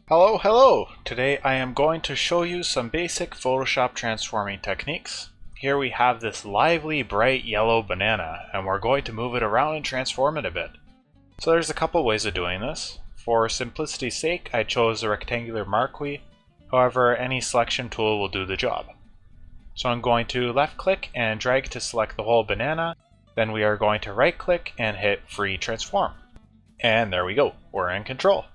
Hello! Today I am going to show you some basic Photoshop transforming techniques. Here we have this lively bright yellow banana and we're going to move it around and transform it a bit. So there's a couple ways of doing this. For simplicity's sake I chose the rectangular marquee, however any selection tool will do the job. So I'm going to left click and drag to select the whole banana, then we are going to right click and hit free transform. And there we go, we're in control.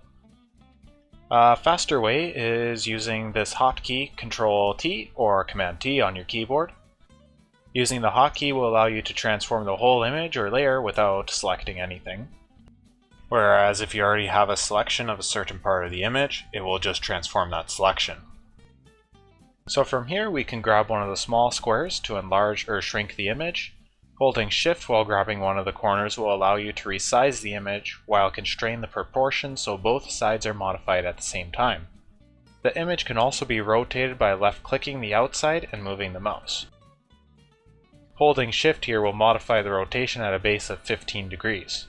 A faster way is using this hotkey Control T or Command T on your keyboard. Using the hotkey will allow you to transform the whole image or layer without selecting anything. Whereas if you already have a selection of a certain part of the image, it will just transform that selection. So from here we can grab one of the small squares to enlarge or shrink the image. Holding Shift while grabbing one of the corners will allow you to resize the image while constrain the proportions so both sides are modified at the same time. The image can also be rotated by left clicking the outside and moving the mouse. Holding Shift here will modify the rotation at a base of 15 degrees.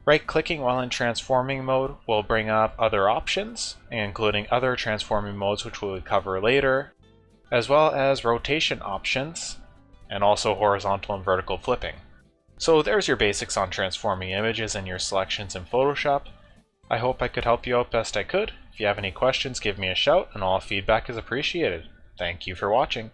Right clicking while in transforming mode will bring up other options, including other transforming modes which we will cover later, as well as rotation options, and also horizontal and vertical flipping. So there's your basics on transforming images and your selections in Photoshop. I hope I could help you out best I could. If you have any questions, give me a shout and all feedback is appreciated. Thank you for watching.